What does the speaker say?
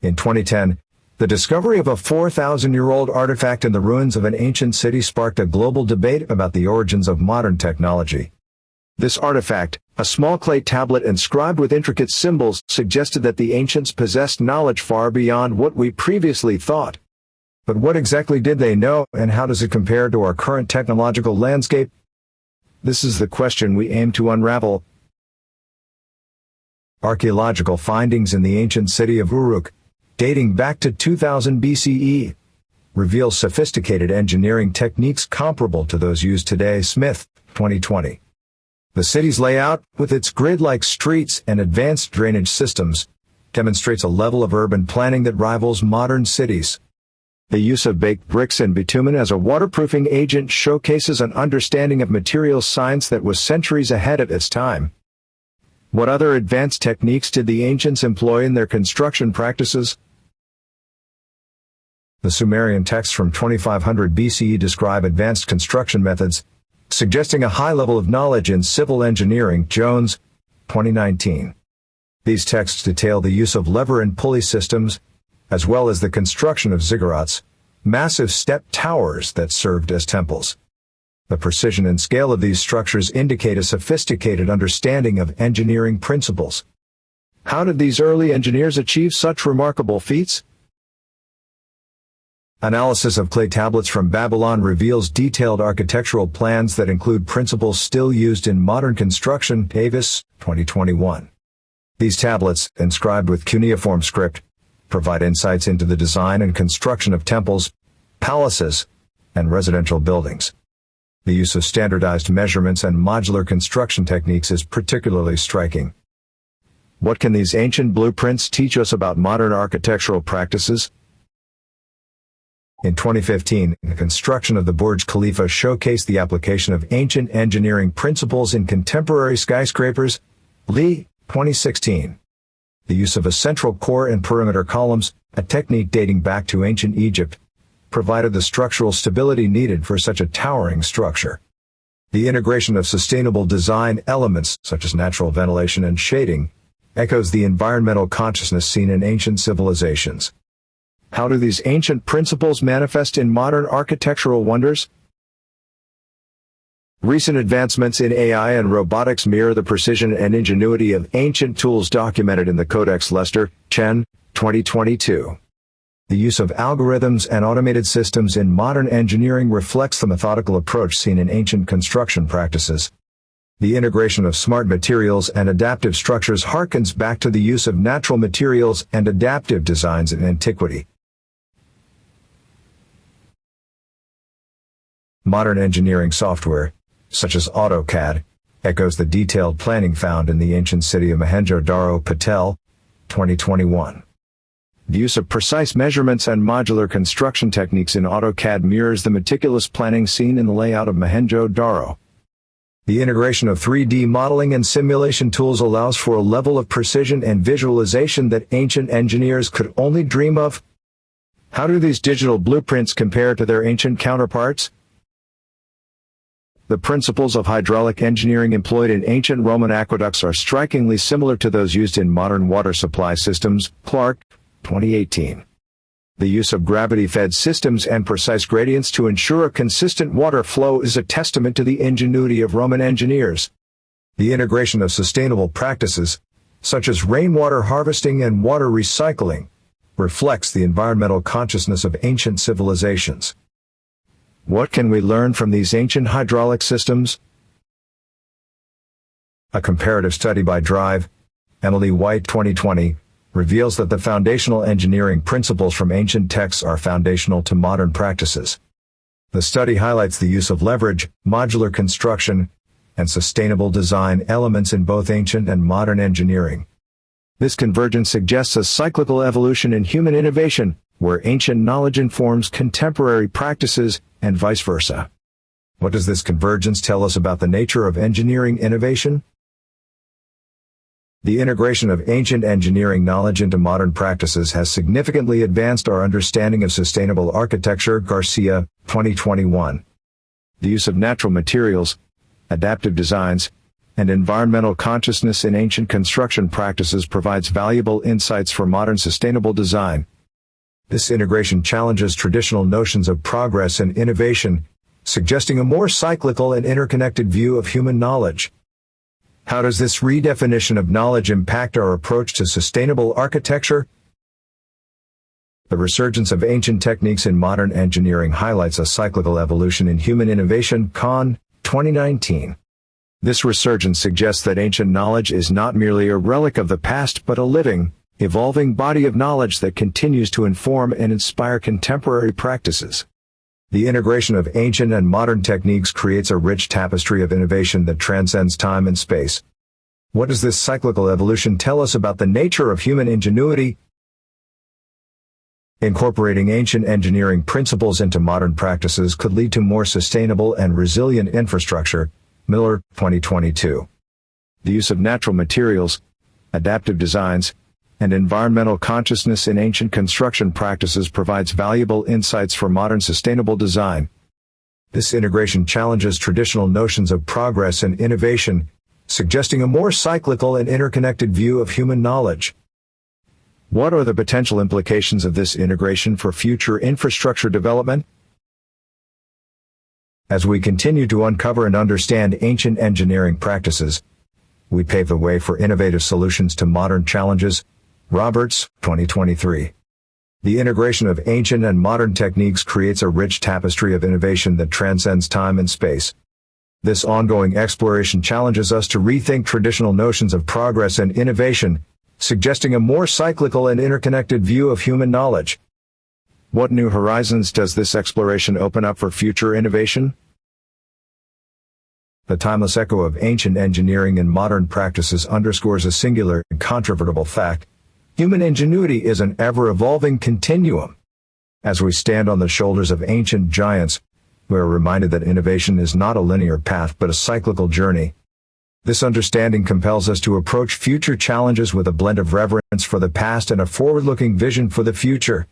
In 2010, the discovery of a 4,000-year-old artifact in the ruins of an ancient city sparked a global debate about the origins of modern technology. This artifact, a small clay tablet inscribed with intricate symbols, suggested that the ancients possessed knowledge far beyond what we previously thought. But what exactly did they know, and how does it compare to our current technological landscape? This is the question we aim to unravel. Archaeological findings in the ancient city of Uruk, dating back to 2000 BCE, reveal sophisticated engineering techniques comparable to those used today. Smith, 2020. The city's layout, with its grid-like streets and advanced drainage systems, demonstrates a level of urban planning that rivals modern cities. The use of baked bricks and bitumen as a waterproofing agent showcases an understanding of materials science that was centuries ahead of its time. What other advanced techniques did the ancients employ in their construction practices? The Sumerian texts from 2500 BCE describe advanced construction methods, suggesting a high level of knowledge in civil engineering. Jones, 2019. These texts detail the use of lever and pulley systems, as well as the construction of ziggurats, massive step towers that served as temples. The precision and scale of these structures indicate a sophisticated understanding of engineering principles. How did these early engineers achieve such remarkable feats? Analysis of clay tablets from Babylon reveals detailed architectural plans that include principles still used in modern construction. Davis, 2021. These tablets, inscribed with cuneiform script, provide insights into the design and construction of temples, palaces, and residential buildings. The use of standardized measurements and modular construction techniques is particularly striking. What can these ancient blueprints teach us about modern architectural practices? In 2015, the construction of the Burj Khalifa showcased the application of ancient engineering principles in contemporary skyscrapers. Lee, 2016. The use of a central core and perimeter columns, a technique dating back to ancient Egypt, provided the structural stability needed for such a towering structure. The integration of sustainable design elements, such as natural ventilation and shading, echoes the environmental consciousness seen in ancient civilizations. How do these ancient principles manifest in modern architectural wonders? Recent advancements in AI and robotics mirror the precision and ingenuity of ancient tools documented in the Codex Leicester, Chen, 2022. The use of algorithms and automated systems in modern engineering reflects the methodical approach seen in ancient construction practices. The integration of smart materials and adaptive structures harkens back to the use of natural materials and adaptive designs in antiquity. Modern engineering software, such as AutoCAD, echoes the detailed planning found in the ancient city of Mohenjo-Daro. Patel, 2021. The use of precise measurements and modular construction techniques in AutoCAD mirrors the meticulous planning seen in the layout of Mohenjo-Daro. The integration of 3D modeling and simulation tools allows for a level of precision and visualization that ancient engineers could only dream of. How do these digital blueprints compare to their ancient counterparts? The principles of hydraulic engineering employed in ancient Roman aqueducts are strikingly similar to those used in modern water supply systems. Clark, 2018. The use of gravity-fed systems and precise gradients to ensure a consistent water flow is a testament to the ingenuity of Roman engineers. The integration of sustainable practices, such as rainwater harvesting and water recycling, reflects the environmental consciousness of ancient civilizations. What can we learn from these ancient hydraulic systems? A comparative study by Drive, Emily White, 2020, reveals that the foundational engineering principles from ancient texts are foundational to modern practices. The study highlights the use of leverage, modular construction, and sustainable design elements in both ancient and modern engineering. This convergence suggests a cyclical evolution in human innovation, where ancient knowledge informs contemporary practices, and vice versa. What does this convergence tell us about the nature of engineering innovation? The integration of ancient engineering knowledge into modern practices has significantly advanced our understanding of sustainable architecture. Garcia, 2021. The use of natural materials, adaptive designs, and environmental consciousness in ancient construction practices provides valuable insights for modern sustainable design. This integration challenges traditional notions of progress and innovation, suggesting a more cyclical and interconnected view of human knowledge. How does this redefinition of knowledge impact our approach to sustainable architecture? The resurgence of ancient techniques in modern engineering highlights a cyclical evolution in human innovation. Con. 2019. This resurgence suggests that ancient knowledge is not merely a relic of the past but a living, evolving body of knowledge that continues to inform and inspire contemporary practices. The integration of ancient and modern techniques creates a rich tapestry of innovation that transcends time and space. What does this cyclical evolution tell us about the nature of human ingenuity? Incorporating ancient engineering principles into modern practices could lead to more sustainable and resilient infrastructure. Miller, 2022. The use of natural materials, adaptive designs, and environmental consciousness in ancient construction practices provides valuable insights for modern sustainable design. This integration challenges traditional notions of progress and innovation, suggesting a more cyclical and interconnected view of human knowledge. What are the potential implications of this integration for future infrastructure development? As we continue to uncover and understand ancient engineering practices, we pave the way for innovative solutions to modern challenges. Roberts, 2023. The integration of ancient and modern techniques creates a rich tapestry of innovation that transcends time and space. This ongoing exploration challenges us to rethink traditional notions of progress and innovation, suggesting a more cyclical and interconnected view of human knowledge. What new horizons does this exploration open up for future innovation? The timeless echo of ancient engineering in modern practices underscores a singular and incontrovertible fact. Human ingenuity is an ever-evolving continuum. As we stand on the shoulders of ancient giants, we are reminded that innovation is not a linear path but a cyclical journey. This understanding compels us to approach future challenges with a blend of reverence for the past and a forward-looking vision for the future.